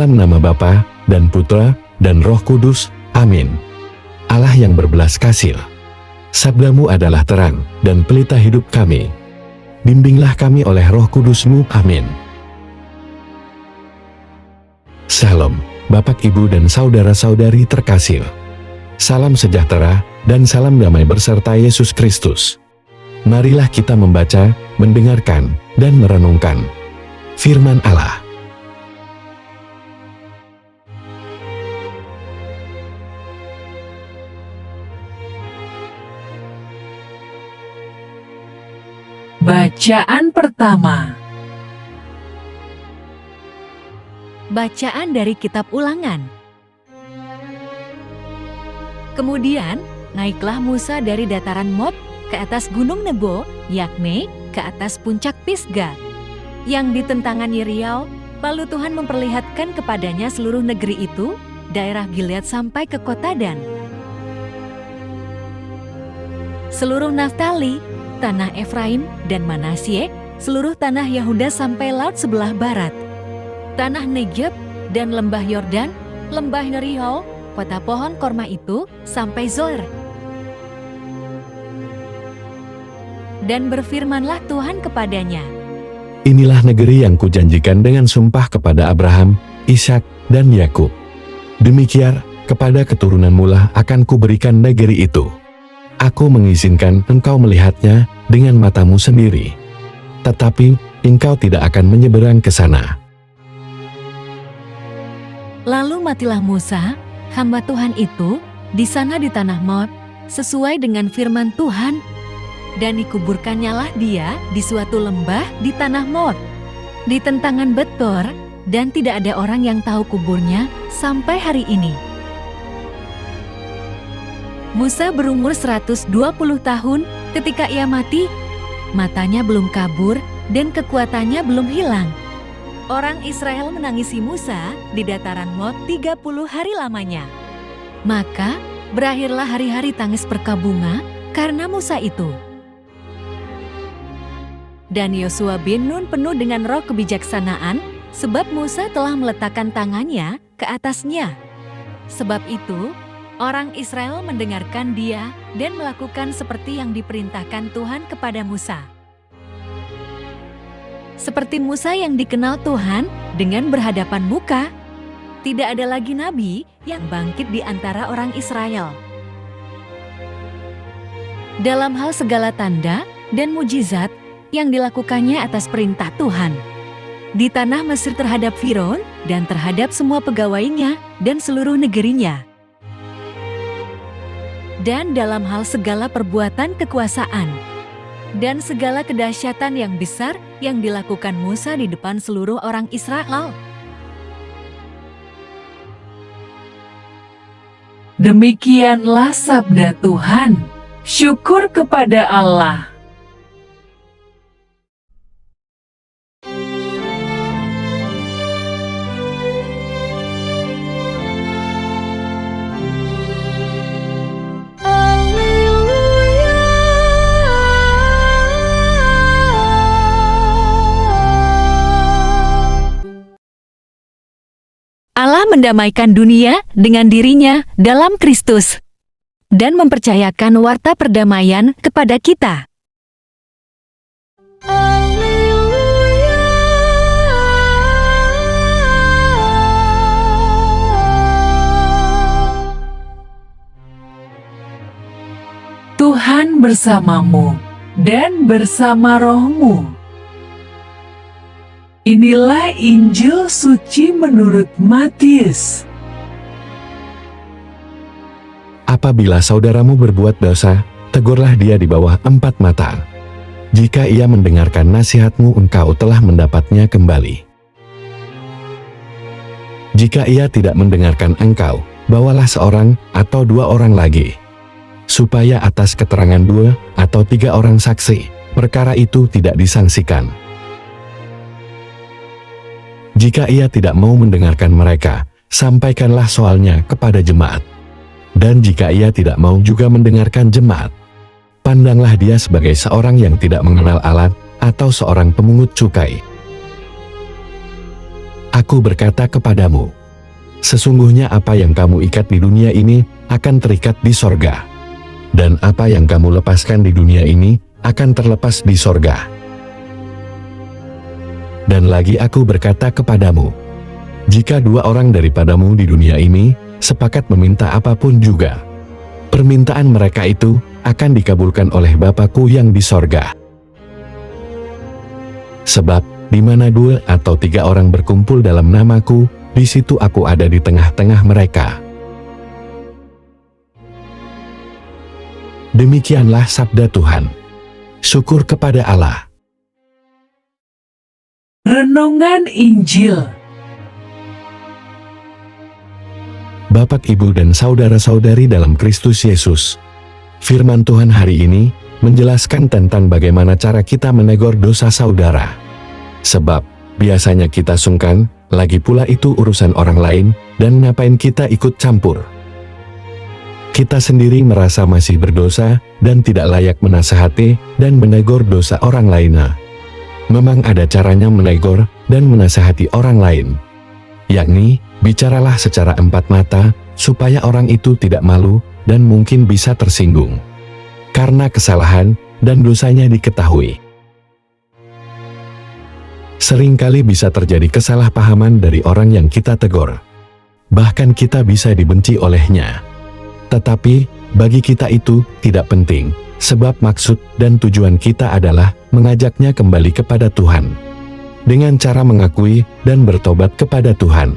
Dalam nama Bapa dan Putra dan Roh Kudus. Amin. Allah yang berbelas kasih, sabda-Mu adalah terang dan pelita hidup kami. Bimbinglah kami oleh Roh Kudus-Mu. Amin. Salam, Bapak, Ibu, dan saudara-saudari terkasih. Salam sejahtera dan salam damai berserta Yesus Kristus. Marilah kita membaca, mendengarkan, dan merenungkan firman Allah. Bacaan pertama. Bacaan dari Kitab Ulangan. Kemudian, naiklah Musa dari dataran Moab ke atas gunung Nebo, yakni ke atas puncak Pisga, yang di tentangan Yeriau. Lalu Tuhan memperlihatkan kepadanya seluruh negeri itu, daerah Gilead sampai ke kota Dan, seluruh Naftali, tanah Efraim dan Manasye, seluruh tanah Yehuda sampai laut sebelah barat, tanah Negeb dan lembah Yordan, lembah Yeriho, kota pohon korma itu, sampai Zoar. Dan berfirmanlah Tuhan kepadanya, Inilah negeri yang kujanjikan dengan sumpah kepada Abraham, Ishak, dan Yakub. Demikian kepada keturunanmu lah akan kuberikan negeri itu. Aku mengizinkan engkau melihatnya dengan matamu sendiri, tetapi engkau tidak akan menyeberang ke sana. Lalu matilah Musa, hamba Tuhan itu, di sana di tanah Moab, sesuai dengan firman Tuhan, dan dikuburkannya lah dia di suatu lembah di tanah Moab, di tentangan Betor, dan tidak ada orang yang tahu kuburnya sampai hari ini. Musa berumur 120 tahun ketika ia mati, matanya belum kabur dan kekuatannya belum hilang. Orang Israel menangisi Musa di dataran Moab 30 hari lamanya. Maka berakhirlah hari-hari tangis berkabunga karena Musa itu. Dan Yosua bin Nun penuh dengan roh kebijaksanaan, sebab Musa telah meletakkan tangannya ke atasnya. Sebab itu, orang Israel mendengarkan dia dan melakukan seperti yang diperintahkan Tuhan kepada Musa. Seperti Musa yang dikenal Tuhan dengan berhadapan muka, tidak ada lagi nabi yang bangkit di antara orang Israel. Dalam hal segala tanda dan mujizat yang dilakukannya atas perintah Tuhan, di tanah Mesir terhadap Firaun dan terhadap semua pegawainya dan seluruh negerinya, dan dalam hal segala perbuatan kekuasaan dan segala kedahsyatan yang besar yang dilakukan Musa di depan seluruh orang Israel. Demikianlah sabda Tuhan. Syukur kepada Allah. Allah mendamaikan dunia dengan dirinya dalam Kristus dan mempercayakan warta perdamaian kepada kita. Tuhan bersamamu dan bersama rohmu. Inilah Injil suci menurut Matius. Apabila saudaramu berbuat dosa, tegurlah dia di bawah 4 mata. Jika ia mendengarkan nasihatmu, engkau telah mendapatnya kembali. Jika ia tidak mendengarkan engkau, bawalah seorang atau 2 orang lagi, supaya atas keterangan 2 atau 3 orang saksi, perkara itu tidak disangsikan. Jika ia tidak mau mendengarkan mereka, sampaikanlah soalnya kepada jemaat. Dan jika ia tidak mau juga mendengarkan jemaat, pandanglah dia sebagai seorang yang tidak mengenal Allah atau seorang pemungut cukai. Aku berkata kepadamu, sesungguhnya apa yang kamu ikat di dunia ini akan terikat di sorga, dan apa yang kamu lepaskan di dunia ini akan terlepas di sorga. Dan lagi aku berkata kepadamu, jika dua orang daripadamu di dunia ini sepakat meminta apapun juga, permintaan mereka itu akan dikabulkan oleh Bapa-Ku yang di sorga. Sebab, di mana 2 atau 3 orang berkumpul dalam nama-Ku, di situ Aku ada di tengah-tengah mereka. Demikianlah sabda Tuhan. Syukur kepada Allah. Renungan Injil. Bapak, Ibu, dan saudara-saudari dalam Kristus Yesus, firman Tuhan hari ini menjelaskan tentang bagaimana cara kita menegur dosa saudara. Sebab, biasanya kita sungkan, lagi pula itu urusan orang lain, dan ngapain kita ikut campur. Kita sendiri merasa masih berdosa, dan tidak layak menasehati dan menegur dosa orang lainnya. Memang ada caranya menegur dan menasehati orang lain, yakni, bicaralah secara empat mata, supaya orang itu tidak malu, dan mungkin bisa tersinggung, karena kesalahan dan dosanya diketahui. Seringkali bisa terjadi kesalahpahaman dari orang yang kita tegur. Bahkan kita bisa dibenci olehnya. Tetapi, bagi kita itu tidak penting, sebab maksud dan tujuan kita adalah mengajaknya kembali kepada Tuhan, dengan cara mengakui dan bertobat kepada Tuhan.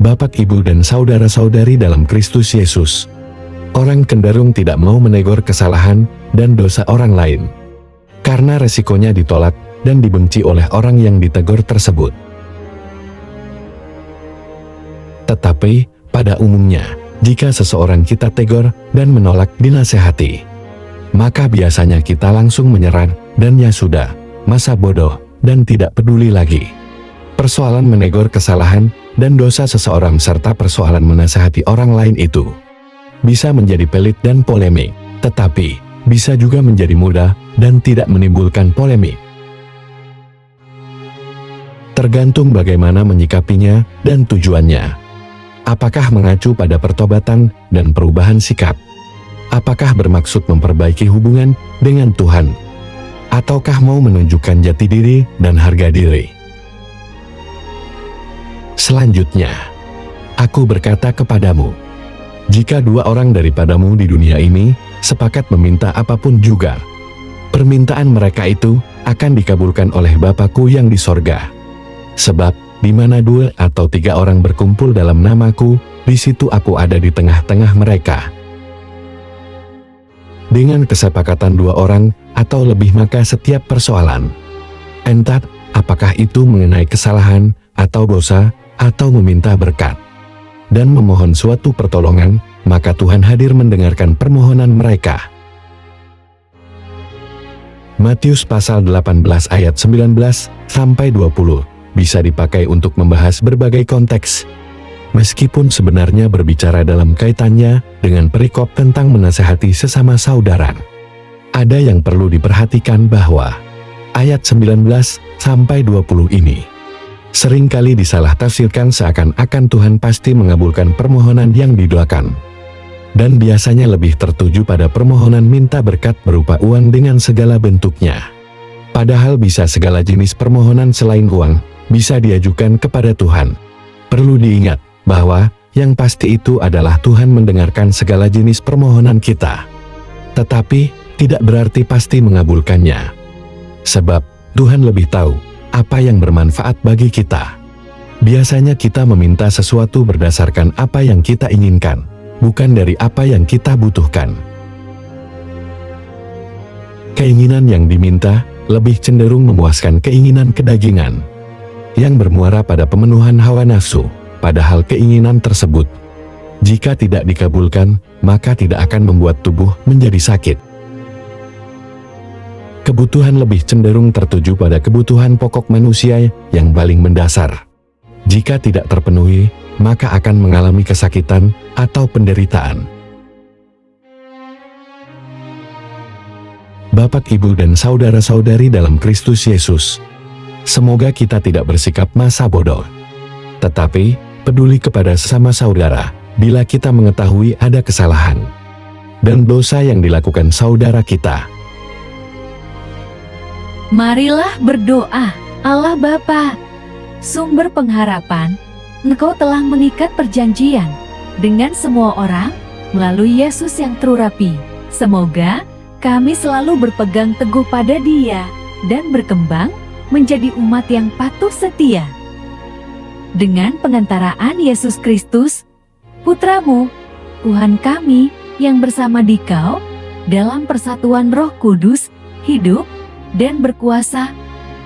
Bapak, Ibu, dan saudara-saudari dalam Kristus Yesus, orang cenderung tidak mau menegur kesalahan dan dosa orang lain, karena resikonya ditolak dan dibenci oleh orang yang ditegur tersebut. Tetapi, pada umumnya, jika seseorang kita tegur dan menolak dinasehati, maka biasanya kita langsung menyerah dan ya sudah, masa bodoh, dan tidak peduli lagi. Persoalan menegur kesalahan dan dosa seseorang serta persoalan menasehati orang lain itu bisa menjadi pelit dan polemik, tetapi bisa juga menjadi mudah dan tidak menimbulkan polemik. Tergantung bagaimana menyikapinya dan tujuannya. Apakah mengacu pada pertobatan dan perubahan sikap? Apakah bermaksud memperbaiki hubungan dengan Tuhan? Ataukah mau menunjukkan jati diri dan harga diri? Selanjutnya, aku berkata kepadamu, jika 2 orang daripadamu di dunia ini sepakat meminta apapun juga, permintaan mereka itu akan dikabulkan oleh Bapa-Ku yang di sorga. Sebab, di mana 2 atau 3 orang berkumpul dalam nama-Ku, di situ Aku ada di tengah-tengah mereka. Dengan kesepakatan 2 orang atau lebih, maka setiap persoalan, entah apakah itu mengenai kesalahan atau dosa, atau meminta berkat dan memohon suatu pertolongan, maka Tuhan hadir mendengarkan permohonan mereka. Matius pasal 18 ayat 19-20 bisa dipakai untuk membahas berbagai konteks, meskipun sebenarnya berbicara dalam kaitannya dengan perikop tentang menasehati sesama saudara. Ada yang perlu diperhatikan bahwa ayat 19-20 ini seringkali disalah tafsirkan seakan-akan Tuhan pasti mengabulkan permohonan yang didoakan, dan biasanya lebih tertuju pada permohonan minta berkat berupa uang dengan segala bentuknya. Padahal bisa segala jenis permohonan selain uang bisa diajukan kepada Tuhan. Perlu diingat bahwa yang pasti itu adalah Tuhan mendengarkan segala jenis permohonan kita, tetapi tidak berarti pasti mengabulkannya. Sebab Tuhan lebih tahu apa yang bermanfaat bagi kita. Biasanya kita meminta sesuatu berdasarkan apa yang kita inginkan, bukan dari apa yang kita butuhkan. Keinginan yang diminta lebih cenderung memuaskan keinginan kedagingan yang bermuara pada pemenuhan hawa nafsu, padahal keinginan tersebut, jika tidak dikabulkan, maka tidak akan membuat tubuh menjadi sakit. Kebutuhan lebih cenderung tertuju pada kebutuhan pokok manusia yang paling mendasar. Jika tidak terpenuhi, maka akan mengalami kesakitan atau penderitaan. Bapak, Ibu, dan saudara-saudari dalam Kristus Yesus, Semoga kita tidak bersikap masa bodoh. Tetapi, peduli kepada sesama saudara bila kita mengetahui ada kesalahan dan dosa yang dilakukan saudara kita. Marilah berdoa. Allah Bapa, sumber pengharapan, Engkau telah mengikat perjanjian dengan semua orang melalui Yesus yang terurapi. Semoga kami selalu berpegang teguh pada Dia dan berkembang menjadi umat yang patuh setia. Dengan pengantaraan Yesus Kristus, Putra-Mu, Tuhan kami yang bersama Dikau dalam persatuan Roh Kudus, hidup dan berkuasa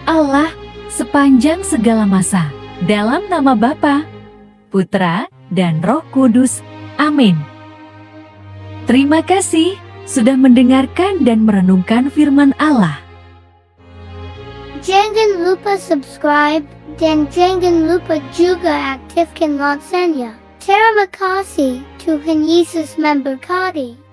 Allah sepanjang segala masa. Dalam nama Bapa, Putra, dan Roh Kudus. Amin. Terima kasih sudah mendengarkan dan merenungkan firman Allah. Jangan lupa subscribe dan jangan lupa juga aktifkan loncengnya. Terima kasih, Tuhan Yesus memberkati.